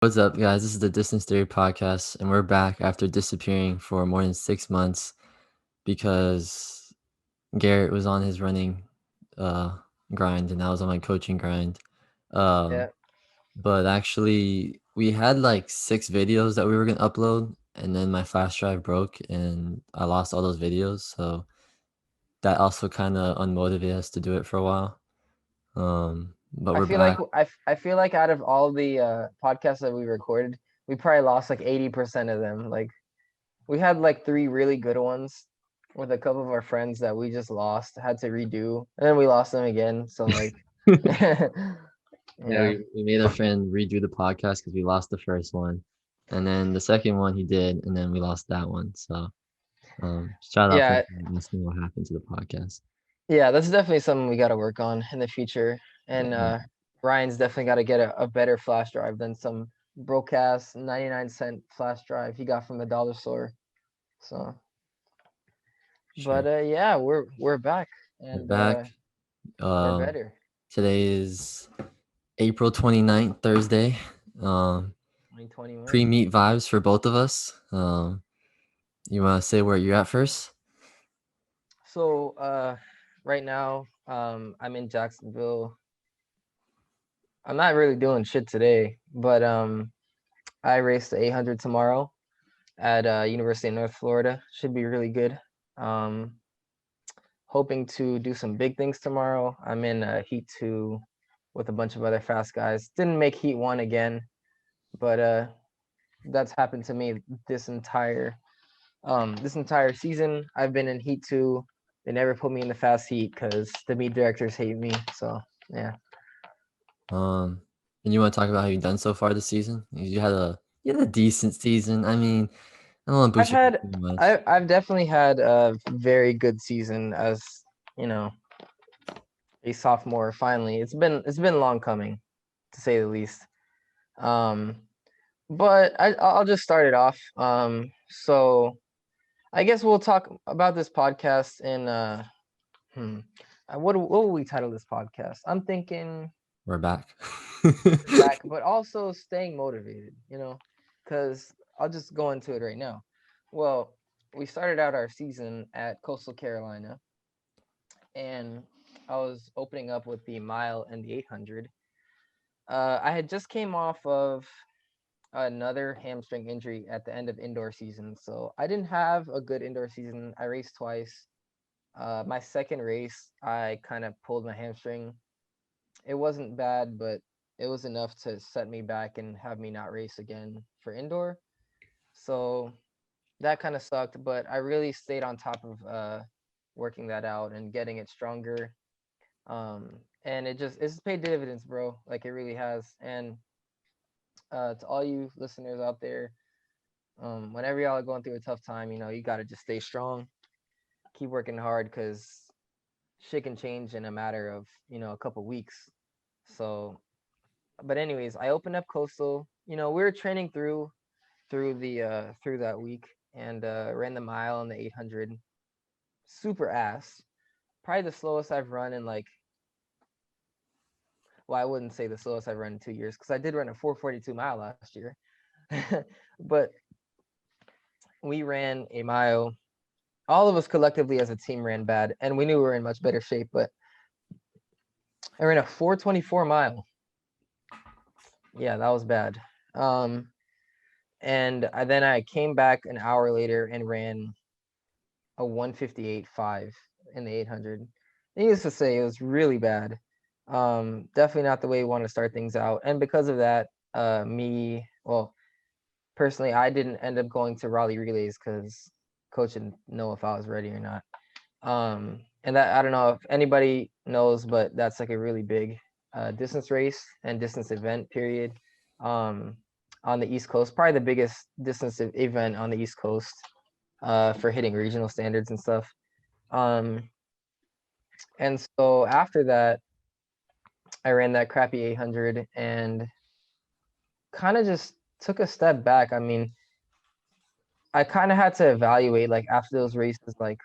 What's up, guys? This is the Distance Theory podcast, and we're back after disappearing for more than 6 months because Garrett was on his running uh, grind, and I was on my coaching grind. Um, Yeah, but actually, we had like 6 videos that we were gonna upload, and then my flash drive broke, and I lost all those videos. So that also kind of unmotivated us to do it for a while. But I we're feel like back. I feel like out of all the podcasts that we recorded, we probably lost like 80% of them. Like we had like three really good ones with a couple of our friends that we just lost, had to redo, and then we lost them again. So like, Yeah, yeah, we made our friend redo the podcast because we lost the first one, and then the second one he did, and then we lost that one. So, shout out for yeah, asking what happened to the podcast. yeah. That's definitely something we got to work on in the future. And Yeah, Ryan's definitely got to get a better flash drive than some broke ass 99-cent flash drive he got from the dollar store. So. But sure. yeah, we're back We're and back. we're Um, better. Today is April 29th, Thursday. Um, 2021. Pre-meet vibes for both of us. You want to say where you're at first? So right now I'm in Jacksonville. I'm not really doing shit today, but I race the 800 tomorrow at University of North Florida. Should be really good. Um Hoping to do some big things tomorrow. I'm in Heat 2 with a bunch of other fast guys. Didn't make Heat 1 again, but that's happened to me this entire season. I've been in Heat 2. They never put me in the fast heat because the meet directors hate me. So yeah, Um, and you want to talk about how you've done so far this season? You had a decent season. I mean, I don't want to I've boost you up had too much. I've definitely had a very good season as you know a sophomore. Finally, it's been long coming, to say the least. Um, but I'll just start it off. So I guess we'll talk about this podcast in hmm, what will we title this podcast? I'm thinking We're back. we're back, but also staying motivated, because I'll just go into it right now. Well, we started out our season at Coastal Carolina, and I was opening up with the mile and the 800. I had just came off of another hamstring injury at the end of indoor season, so I didn't have a good indoor season. I raced twice. My second race, I kind of pulled my hamstring. It wasn't bad, but it was enough to set me back and have me not race again for indoor. So that kind of sucked, but I really stayed on top of working that out and getting it stronger. And it's paid dividends, bro. Like it really has. And to all you listeners out there, whenever y'all are going through a tough time, you gotta just stay strong, keep working hard, because shit can change in a matter of a couple weeks. So but anyways, I opened up Coastal. We were training through that week and ran the mile and the 800. Super ass. Probably the slowest I've run in like, well, I wouldn't say the slowest I've run in 2 years because I did run a 4:42 mile last year. But we ran a mile. All of us collectively as a team ran bad, and we knew we were in much better shape. But I ran a 4:24 mile. Yeah, that was bad. Um, then I came back an hour later and ran a 158.5 in the 800. Needless to say, it was really bad. Definitely not the way you want to start things out. And because of that, well, personally, I didn't end up going to Raleigh relays because coach didn't know if I was ready or not. And that I don't know if anybody knows, but that's like a really big distance race and distance event period. Um, on the East Coast, probably the biggest distance event on the East Coast for hitting regional standards and stuff. Um, and so after that, I ran that crappy 800 and kind of just took a step back. I mean, I kind of had to evaluate like after those races, like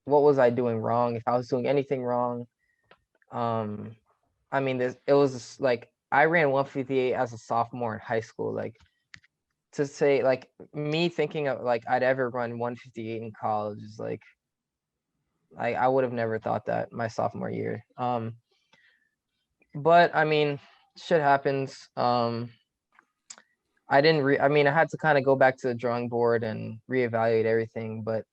what was I doing wrong? If I was doing anything wrong, um, I mean, it was like I ran 158 as a sophomore in high school. Like to say like me thinking of like I'd ever run 158 in college is like I would have never thought that my sophomore year. But I mean, shit happens. I mean, I had to kind of go back to the drawing board and reevaluate everything, but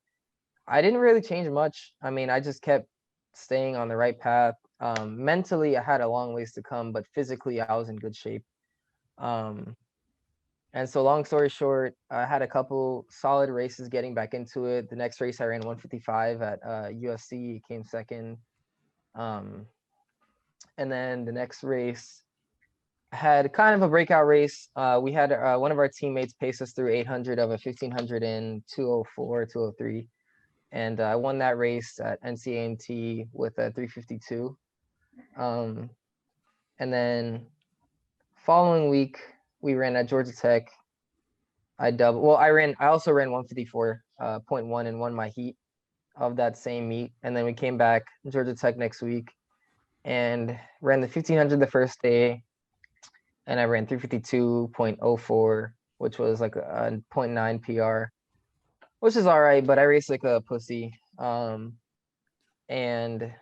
I didn't really change much. I mean, I just kept staying on the right path. Mentally, I had a long ways to come, but physically, I was in good shape. Um, and so, long story short, I had a couple solid races getting back into it. The next race, I ran 155 at USC, came second. Um, and then the next race, had kind of a breakout race. We had one of our teammates pace us through 800 of a 1500 in 204, 203. And I won that race at NCAMT with a 352. Um, and then following week, we ran at Georgia Tech. I also ran 154.1 and won my heat of that same meet. And then we came back Georgia Tech next week and ran the 1500 the first day, and I ran 352.04, which was like a zero point 0.9 PR, which is all right, but I raced like a pussy. And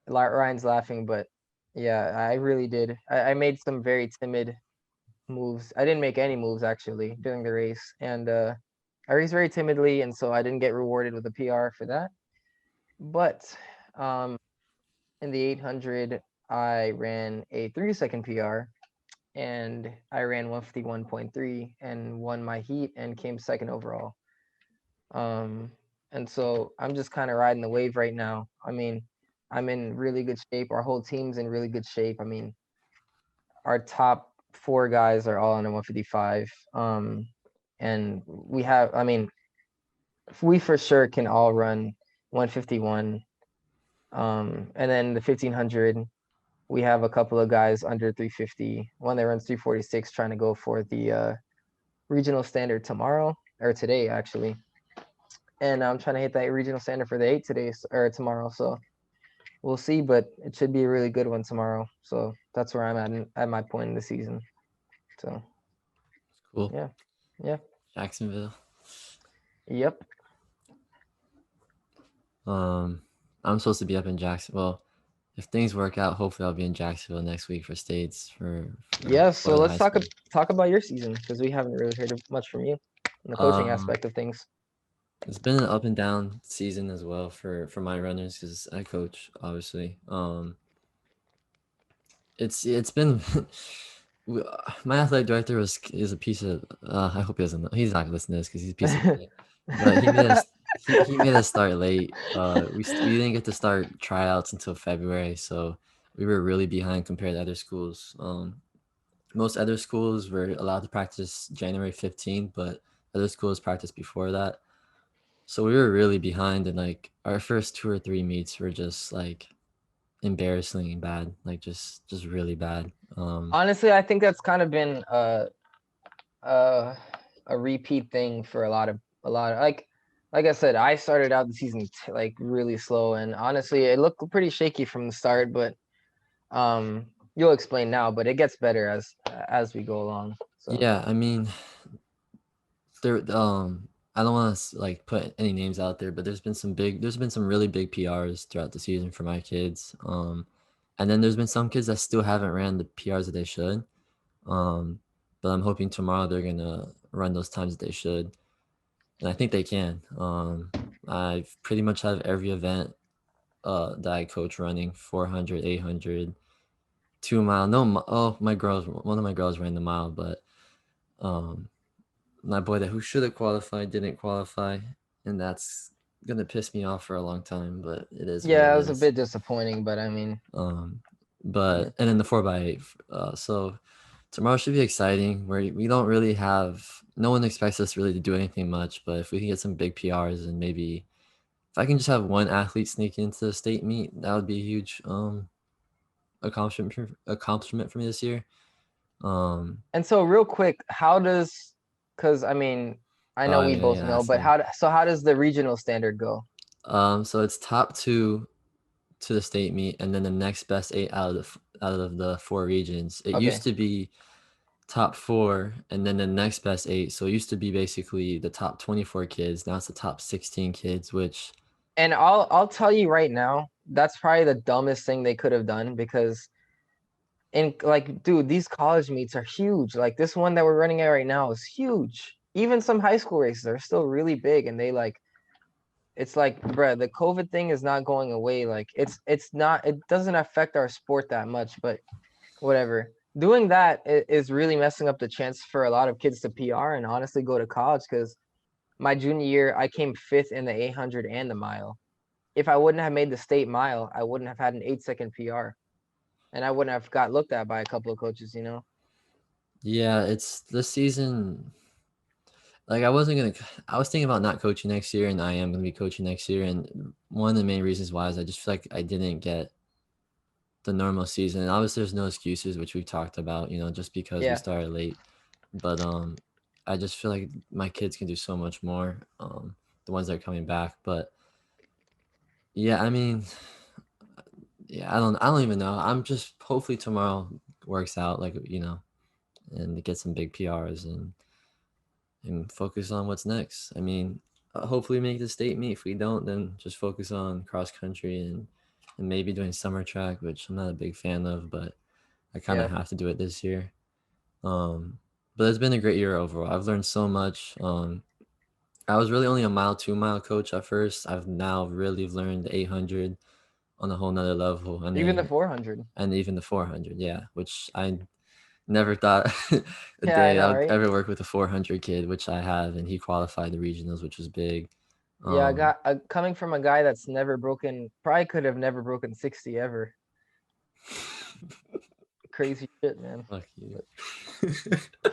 Ryan's laughing, but yeah, I really did. I made some very timid moves. I didn't make any moves actually during the race, and I raced very timidly, and so I didn't get rewarded with a PR for that. But um, in the 800, I ran a 3-second PR, and I ran 151.3 and won my heat and came second overall. Um, and so I'm just kind of riding the wave right now. I mean, I'm in really good shape. Our whole team's in really good shape. I mean, our top four guys are all on a 155. And we have, I mean, we for sure can all run 151. And then the 1500, we have a couple of guys under 350. One that runs 346 trying to go for the regional standard tomorrow or today, actually. And I'm trying to hit that regional standard for the 8 today or tomorrow. So we'll see, but it should be a really good one tomorrow. So that's where I'm at my point in the season. So Cool. yeah, yeah, Jacksonville. yep. Um, I'm supposed to be up in Jacksonville. Well, if things work out, hopefully I'll be in Jacksonville next week for states Yeah. for So the let's high school. talk about your season because we haven't really heard much from you in the coaching Um, aspect of things. it's been an up and down season as well for my runners because I coach obviously. It's been my athletic director was is a piece of I hope he doesn't know. He's not gonna listen to this because he's a piece of shit. But he made us start late. We didn't get to start tryouts until February, so we were really behind compared to other schools. Most other schools were allowed to practice January 15th, but other schools practiced before that. So we were really behind, and like our first 2 or 3 meets were just like embarrassingly bad, like just really bad. Honestly, I think that's kind of been uh, a repeat thing for a lot of like I said, I started out the season like really slow, and honestly, it looked pretty shaky from the start. But you'll explain now, but it gets better as we go along. So Yeah, I mean, there I don't want to like put any names out there, but there's been some really big PRs throughout the season for my kids. And then there's been some kids that still haven't ran the PRs that they should. Um, but I'm hoping tomorrow they're gonna run those times that they should, and I think they can. I've pretty much have every event that I coach running 400, 800, 2 mile. No, my girls, one of my girls ran the mile, but um, my boy that who should have qualified didn't qualify, and that's gonna piss me off for a long time. But it is what yeah, it it was a is. bit disappointing, but I mean, Um, yeah. but and then the 4x8. So tomorrow should be exciting. Where we don't really have no one expects us really to do anything much, but if we can get some big PRs and maybe if I can just have one athlete sneak into the state meet, that would be a huge accomplishment for me this year. Um, And so real quick, how does because I mean, I know oh we yeah, both yeah, know, that's but me. how does the regional standard go? So it's top two to the state meet, and then the next best 8 out of the 4 regions. It used Okay. to be top 4 and then the next best 8. So it used to be basically the top 24 kids. Now it's the top 16 kids, which And I'll tell you right now, that's probably the dumbest thing they could have done because in like, dude, these college meets are huge. Like this one that we're running at right now is huge. Even some high school races are still really big, and they like it's like, bruh, the COVID thing is not going away. Like it's not it doesn't affect our sport that much, but whatever. Doing that is really messing up the chance for a lot of kids to PR and honestly go to college because my junior year I came fifth in the 800 and the mile. If I wouldn't have made the state mile, I wouldn't have had an 8-second PR, and I wouldn't have got looked at by a couple of coaches. You know? yeah, it's this season. Like I wasn't gonna. I was thinking about not coaching next year, and I am gonna be coaching next year. And one of the main reasons why is I just feel like I didn't get the normal season. And obviously, there's no excuses, which we've talked about. Just because we Yeah, started late. But I just feel like my kids can do so much more. The ones that are coming back. But yeah, I mean, yeah, I don't even know. I'm just hopefully tomorrow works out. And get some big PRs and focus on what's next. I mean, hopefully make the state meet. If we don't, then just focus on cross country and maybe doing summer track, which I'm not a big fan of, but I kind of yeah, have to do it this year. But it's been a great year overall. I've learned so much. I was really only a mile, 2 mile coach at first. I've now really learned the 800 on a whole nother level, even the 400. and even the 400, yeah, which I never thought a Yeah, I day know, I would right? ever work with a 400 kid, which I have, and he qualified the regionals, which was big. Yeah, I Um, got coming from a guy that's never broken, probably could have never broken 60 ever. Crazy shit, man. fuck you.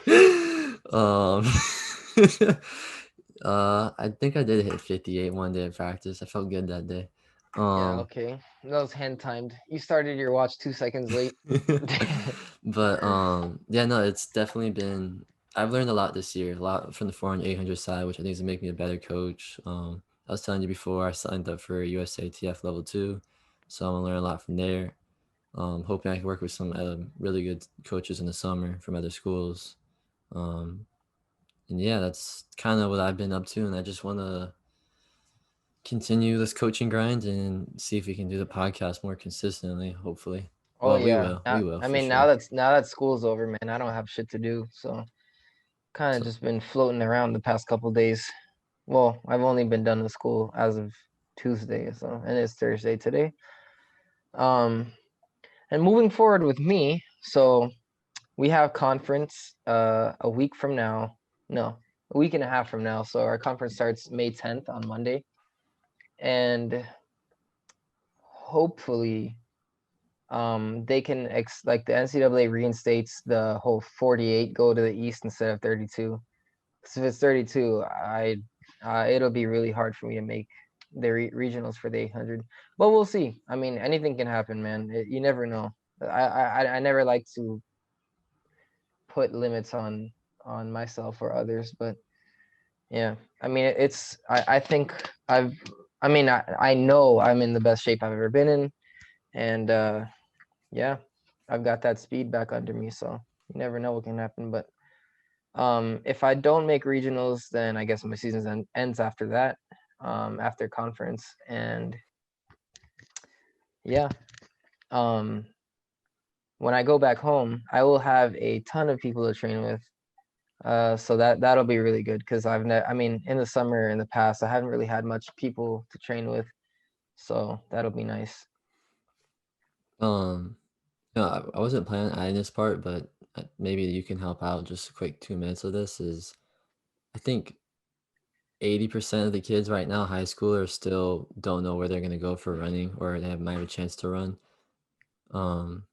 But um, I think I did hit 58 one day at practice. I felt good that day. yeah, Um, okay. That was hand timed. You started your watch 2 seconds late. but yeah, no, it's definitely been. I've learned a lot this year, a lot from the 400 800 side, which I think is make me a better coach. I was telling you before, I signed up for USATF level 2, so I'm gonna learn a lot from there. Hoping I can work with some really good coaches in the summer from other schools. Um, and yeah, that's kind of what I've been up to, and I just want to continue this coaching grind and see if we can do the podcast more consistently. Hopefully, Oh well, yeah. we will I for mean, sure. now that school's over, man, I don't have shit to do. So kind of So just been floating around the past couple days. Well, I've only been done with school as of Tuesday, so and it's Thursday today. Um, and moving forward with me, so we have conference a week from now. No, a week and a half from now. So our conference starts May 10th on Monday. And hopefully they can like the NCAA reinstates the whole 48 go to the East instead of 32. Because if it's 32, I it'll be really hard for me to make the regionals for the 800. But we'll see. I mean, anything can happen, man. You never know. I never like to put limits on myself or others, but yeah. I mean, I think I mean I know I'm in the best shape I've ever been in, and yeah, I've got that speed back under me, so you never know what can happen. But if I don't make regionals, then I guess my season ends after that, after conference, and yeah, um, when I go back home, I will have a ton of people to train with. So that'll be really good because I mean, in the summer in the past, I haven't really had much people to train with, so that'll be nice. um, no, I wasn't planning on adding this part, but maybe you can help out. Just a quick 2 minutes of this is I think 80% of the kids right now, high schoolers, still don't know where they're gonna go for running or might have a chance to run.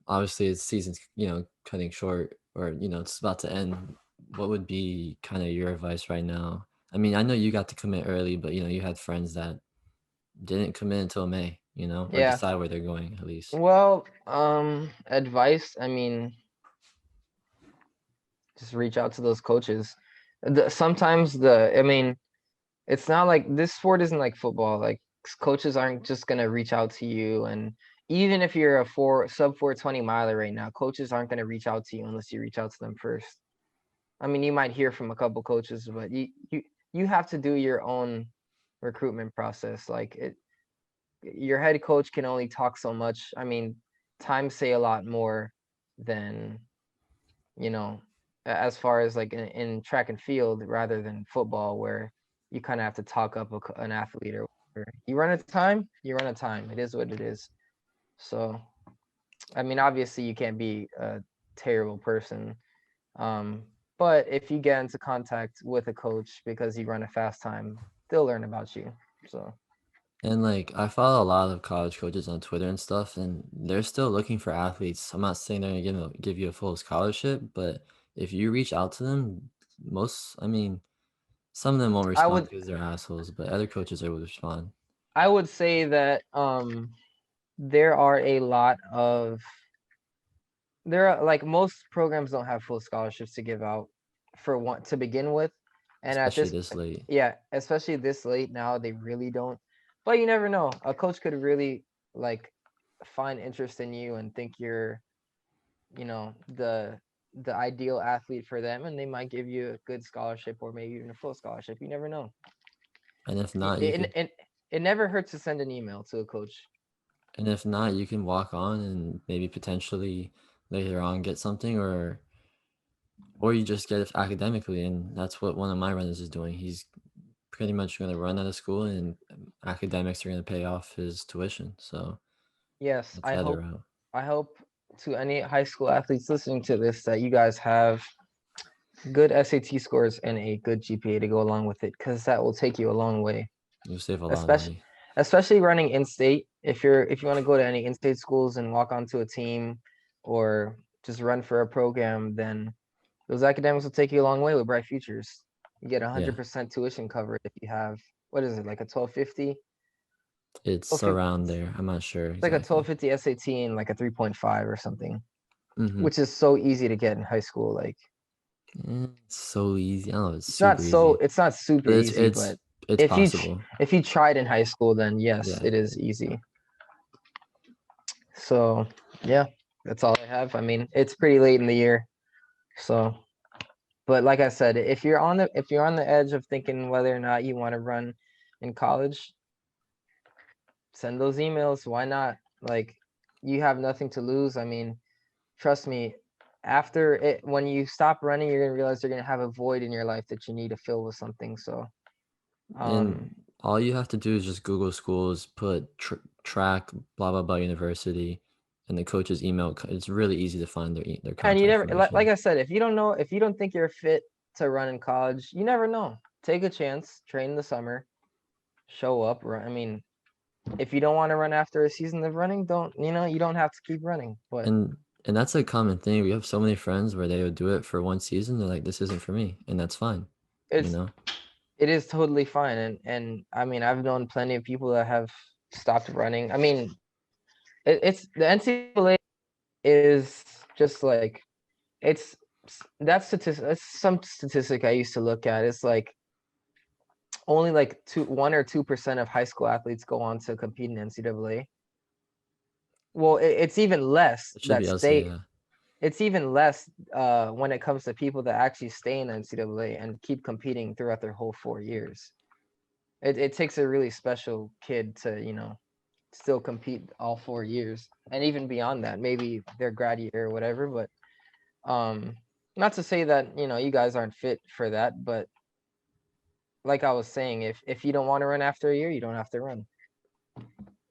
Obviously, the season's cutting short, or it's about to end. What would be kind of your advice right now? I mean, I know you got to commit early, but you had friends that didn't commit until May, or Yeah. decide where they're going at least. Well, advice. I mean, just reach out to those coaches. Sometimes I mean, it's not like this sport isn't like football. Like Coaches aren't just gonna reach out to you, and even if you're a sub 420 miler right now, coaches aren't gonna reach out to you unless you reach out to them first. I mean, you might hear from a couple coaches, but you have to do your own recruitment process. Like your head coach can only talk so much. I mean, times say a lot more than, you know, as far as like in track and field rather than football, where you kind of have to talk up an athlete or whatever. You run a time, you run a time. It is what it is. So, I mean, obviously, you can't be a terrible person. Um, but if you get into contact with a coach because you run a fast time, they'll learn about you. So, And like I follow a lot of college coaches on Twitter and stuff, and they're still looking for athletes. I'm not saying they're gonna give you a full scholarship, but if you reach out to them, I mean, some of them won't I respond would because they're assholes, but other coaches are will respond. I would say that there are a lot of there are like most programs don't have full scholarships to give out for one to begin with, and at Especially this this late. yeah, especially this late now, they really don't. But you never know. A coach could really like find interest in you and think you're, you know, the ideal athlete for them, and they might give you a good scholarship or maybe even a full scholarship. You never know. And if It not, you it, could it, it never hurts to send an email to a coach. and if not, you can walk on and maybe potentially later on get something or you just get it academically, and that's what one of my runners is doing. He's pretty much gonna run out of school and academics are gonna pay off his tuition. So Yes, that's the other route. I hope to any high school athletes listening to this that you guys have good SAT scores and a good GPA to go along with it, because that will take you a long way. You'll save a lot of Especially money. especially running in state. If you want to go to any in state schools and walk onto a team or just run for a program, then those academics will take you a long way with bright futures. You get Yeah. 100% tuition covered if you have, what is it, like a 1250? It's 1250 around there. I'm not sure it's like a exactly. 1250 SAT and like a 3.5 or something, Mhm. which is so easy to get in high school. Like It's so easy. I don't know, it's super easy. it's not super But easy, but it's if you possible. if you tried in high school, then yes, Yeah. it is easy. So yeah, that's all I have. I mean, it's pretty late in the year, so but like I said, if you're on the edge of thinking whether or not you want to run in college, send those emails. Why not? Like you have nothing to lose. I mean, trust me, after it when you stop running, you're gonna realize you're gonna have a void in your life that you need to fill with something. So um And all you have to do is just Google schools, put track, blah, blah, blah, university, and the coach's email. It's really easy to find their and you contact never like information. I said, if you don't think you're fit to run in college, you never know. Take a chance, train in the summer, show up, run. I mean, if you don't want to run after a season of running, don't, you don't have to keep running. But And that's a common thing. We have so many friends where they would do it for one season. They're like, this isn't for me. And that's fine, you it's know? it is totally fine. And I mean, I've known plenty of people that have stopped running. I mean, it's the NCAA is just like it's that statistic. That's some statistic I used to look at. It's like only like 1 or 2% of high school athletes go on to compete in NCAA. Well, it's even less It should that be us, stay. yeah. It's even less when it comes to people that actually stay in NCAA and keep competing throughout their whole 4 years. It takes a really special kid to, still compete all 4 years and even beyond that, maybe their grad year or whatever. But um, not to say that you guys aren't fit for that, but like I was saying, if you don't want to run after a year, you don't have to run.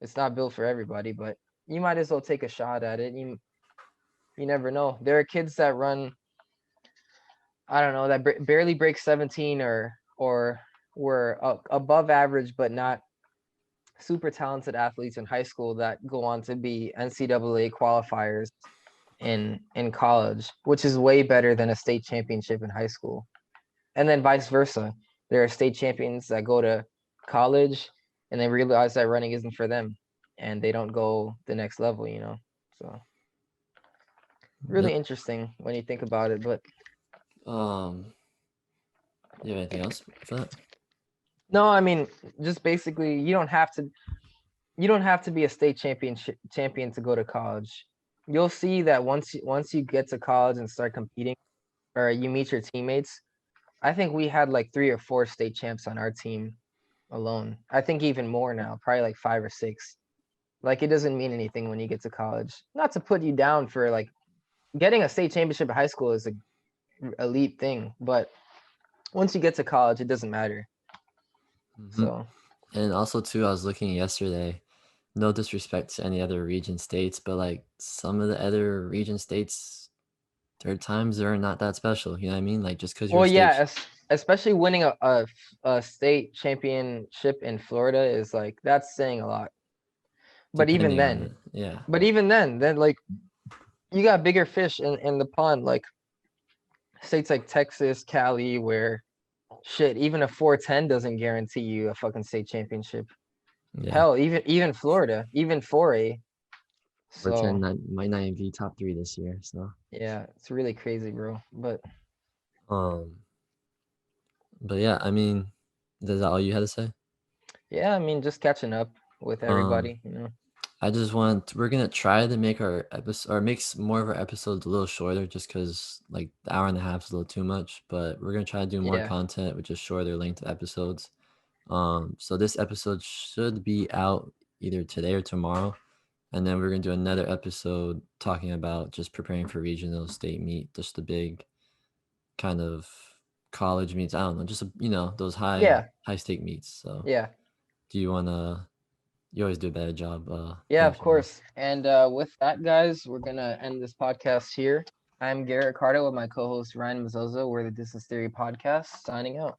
It's not built for everybody, but you might as well take a shot at it. You never know. There are kids that run, I don't know, that barely break 17 or were above average but not super talented athletes in high school that go on to be NCAA qualifiers in college, which is way better than a state championship in high school. And then vice versa. There are state champions that go to college and they realize that running isn't for them and they don't go the next level. So really Yep. interesting when you think about it. But Um, you have anything else for that? No, I mean, just basically, you don't have to be a state champion to go to college. You'll see that once you get to college and start competing, or you meet your teammates. I think we had like 3 or 4 state champs on our team alone. I think even more now, probably like 5 or 6. Like it doesn't mean anything when you get to college. Not to put you down for like getting a state championship in high school is a elite thing, but once you get to college, it doesn't matter. Hmm. So And also too, I was looking yesterday. No disrespect to any other region states, but like some of the other region states, their times are not that special. You know what I mean? Like just because you're well, a yeah, state, especially winning a state championship in Florida is like that's saying a lot. But even depending on then, the yeah, then like you got bigger fish in the pond, like states like Texas, Cali, where shit, even a 410 doesn't guarantee you a fucking state championship. yeah. Hell, even Florida, even 4A. Or So ten might not even be top three this year. So yeah, it's really crazy, bro. um, but yeah, I mean, is that all you had to say? Yeah, I mean, just catching up with Um, everybody. I just want we're gonna try to make our episode or more of our episodes a little shorter, just because like the hour and a half is a little too much. But we're gonna try to do more Yeah, content with just shorter length episodes. So this episode should be out either today or tomorrow, and then we're gonna do another episode talking about just preparing for regional state meet, just the big kind of college meets. I don't know, just those yeah, high stake meets. So yeah, do you wanna? You always do a better job yeah. Of answering this. course. And with that, guys, we're gonna end this podcast here. I'm Garrett Ricardo with my co-host Ryan Mazzozo. We're the Distance Theory Podcast, signing out.